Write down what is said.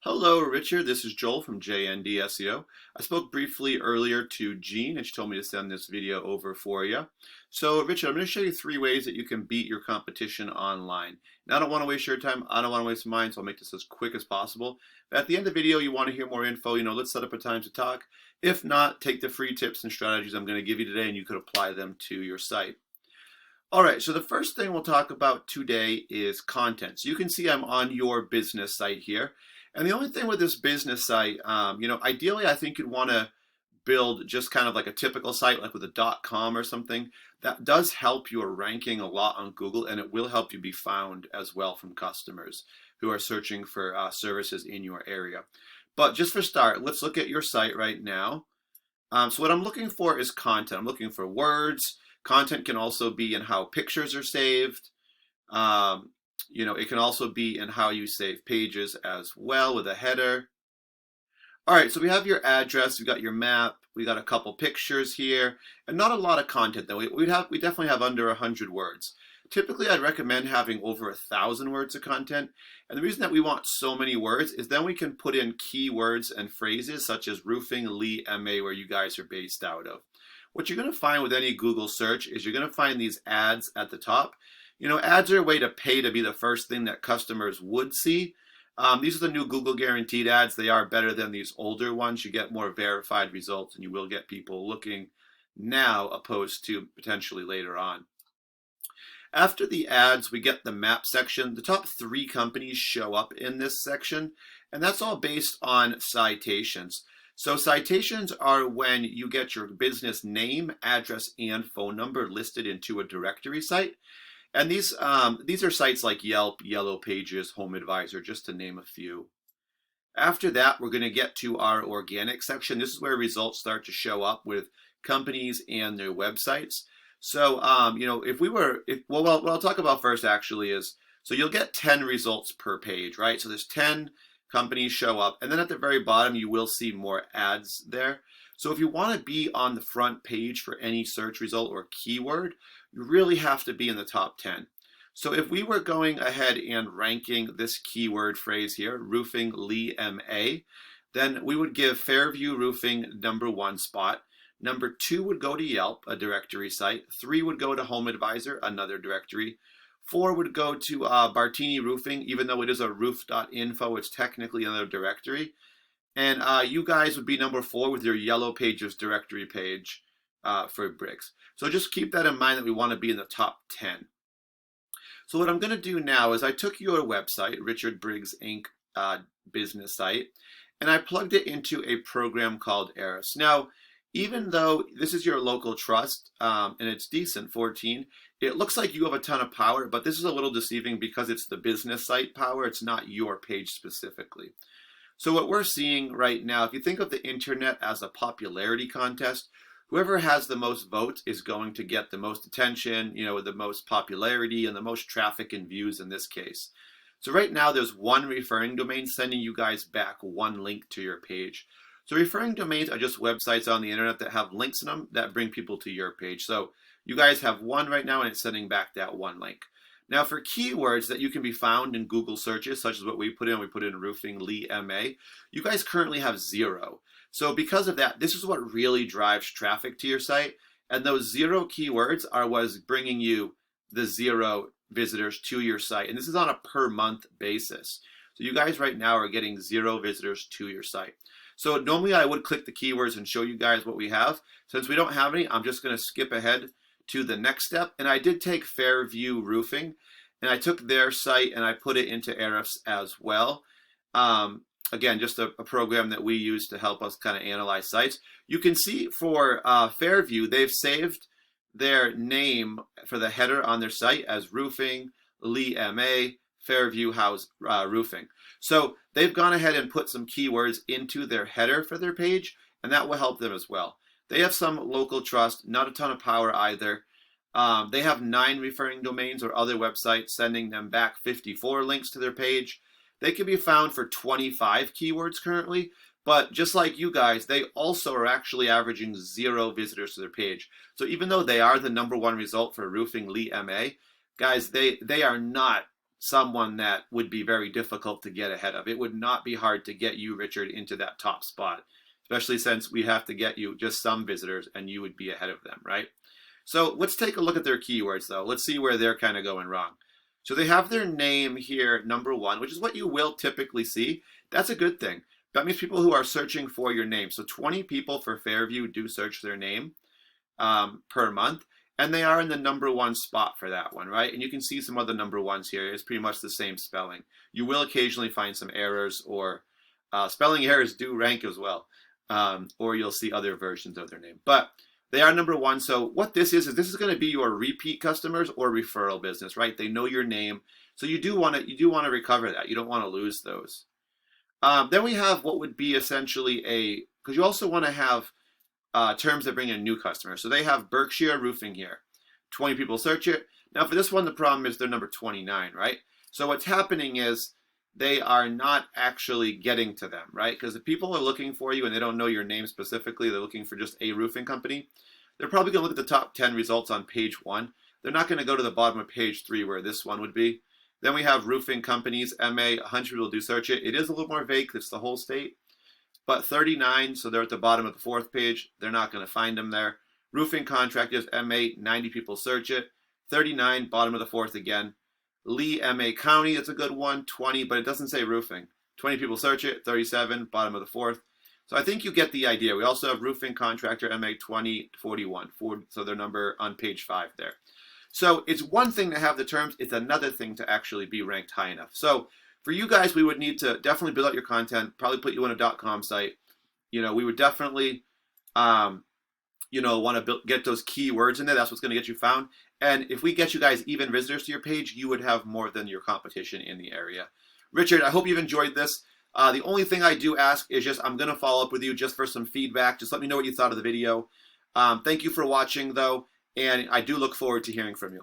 Hello, Richard. This is Joel from JND SEO. I spoke briefly earlier to Jean, and she told me to send this video over for you. So, Richard, I'm going to show you 3 ways that you can beat your competition online. Now, I don't want to waste your time. I don't want to waste mine, so I'll make this as quick as possible. But at the end of the video, you want to hear more info, let's set up a time to talk. If not, take the free tips and strategies I'm going to give you today, and you could apply them to your site. All right, so the first thing we'll talk about today is content. So you can see I'm on your business site here. And the only thing with this business site, ideally I think you'd want to build just kind of like a typical site, like with a .com or something. That does help your ranking a lot on Google, and it will help you be found as well from customers who are searching for services in your area. But just for start, let's look at your site right now. So what I'm looking for is content. I'm looking for words. Content can also be in how pictures are saved. It can also be in how you save pages as well with a header. All right, so we have your address, we got your map, we got a couple pictures here, and not a lot of content though. We definitely have under 100 words. Typically, I'd recommend having over 1,000 words of content. And the reason that we want so many words is then we can put in keywords and phrases such as roofing, Lee, MA, where you guys are based out of. What you're going to find with any Google search is you're going to find these ads at the top. Ads are a way to pay to be the first thing that customers would see. These are the new Google guaranteed ads. They are better than these older ones. You get more verified results, and you will get people looking now opposed to potentially later on. After the ads, we get the map section. The top 3 companies show up in this section, and that's all based on citations. So citations are when you get your business name, address, and phone number listed into a directory site. And these are sites like Yelp, Yellow Pages, Home Advisor, just to name a few. After that, we're going to get to our organic section. This is where results start to show up with companies and their websites. So, what I'll talk about first actually is, so you'll get 10 results per page, right? So there's 10 companies show up, and then at the very bottom, you will see more ads there. So if you want to be on the front page for any search result or keyword, you really have to be in the top 10. So if we were going ahead and ranking this keyword phrase here, roofing Lee MA, then we would give Fairview Roofing #1 spot. #2 would go to Yelp, a directory site. 3 would go to Home Advisor, another directory. 4 would go to Bartini Roofing, even though it is a roof.info, it's technically another directory. And you guys would be #4 with your Yellow Pages directory page for Briggs. So just keep that in mind that we want to be in the top 10. So what I'm going to do now is I took your website, Richard Briggs Inc. Business site, and I plugged it into a program called Eris. Now, even though this is your local trust and it's decent, 14, it looks like you have a ton of power, but this is a little deceiving because it's the business site power. It's not your page specifically. So what we're seeing right now, if you think of the internet as a popularity contest, whoever has the most votes is going to get the most attention, the most popularity and the most traffic and views in this case. So right now there's 1 referring domain sending you guys back 1 link to your page. So referring domains are just websites on the internet that have links in them that bring people to your page. So you guys have 1 right now and it's sending back that 1 link. Now for keywords that you can be found in Google searches, such as what we put in roofing Lee MA, you guys currently have 0. So because of that, this is what really drives traffic to your site. And those 0 keywords are what's bringing you the 0 visitors to your site. And this is on a per month basis. So you guys right now are getting 0 visitors to your site. So normally I would click the keywords and show you guys what we have. Since we don't have any, I'm just going to skip ahead to the next step. And I did take Fairview Roofing, and I took their site and I put it into Eris as well. Again, just a program that we use to help us kind of analyze sites. You can see for Fairview, they've saved their name for the header on their site as roofing Lee MA Fairview House Roofing. So they've gone ahead and put some keywords into their header for their page, and that will help them as well. They have some local trust, not a ton of power either. They have 9 referring domains or other websites sending them back 54 links to their page. They can be found for 25 keywords currently, but just like you guys, they also are actually averaging 0 visitors to their page. So even though they are the #1 result for roofing Lee MA, guys, they are not someone that would be very difficult to get ahead of. It would not be hard to get you, Richard, into that top spot, especially since we have to get you just some visitors and you would be ahead of them, right? So let's take a look at their keywords though. Let's see where they're kind of going wrong. So they have their name here, number one, which is what you will typically see. That's a good thing. That means people who are searching for your name. So 20 people for Fairview do search their name per month. And they are in the number one spot for that one, right? And you can see some other number ones here. It's pretty much the same spelling. You will occasionally find some errors, or spelling errors do rank as well. Or you'll see other versions of their name. But they are number one. So what this is this is going to be your repeat customers or referral business, right? They know your name. So you do want to recover that. You don't want to lose those. Then we have what would be essentially because you also want to have terms that bring in new customers. So they have Berkshire Roofing here. 20 people search it. Now for this one, the problem is they're number 29, right? So what's happening is they are not actually getting to them, right? Because if people are looking for you and they don't know your name specifically, they're looking for just a roofing company, they're probably going to look at the top 10 results on page 1. They're not going to go to the bottom of page 3 where this one would be. Then we have roofing companies, MA, 100 people do search it. It is a little more vague, it's the whole state. But 39, so they're at the bottom of the 4th page. They're not going to find them there. Roofing contractors, MA, 90 people search it. 39, bottom of the 4th again. Lee, MA County, that's a good one. 20, but it doesn't say roofing. 20 people search it. 37, bottom of the 4th. So I think you get the idea. We also have roofing contractor, MA 20, 41. So their number on page 5 there. So it's one thing to have the terms. It's another thing to actually be ranked high enough. So for you guys, we would need to definitely build out your content, probably put you on a .com site. We would definitely, want to get those keywords in there. That's what's going to get you found. And if we get you guys even visitors to your page, you would have more than your competition in the area. Richard, I hope you've enjoyed this. The only thing I do ask is just I'm going to follow up with you just for some feedback. Just let me know what you thought of the video. Thank you for watching, though, and I do look forward to hearing from you.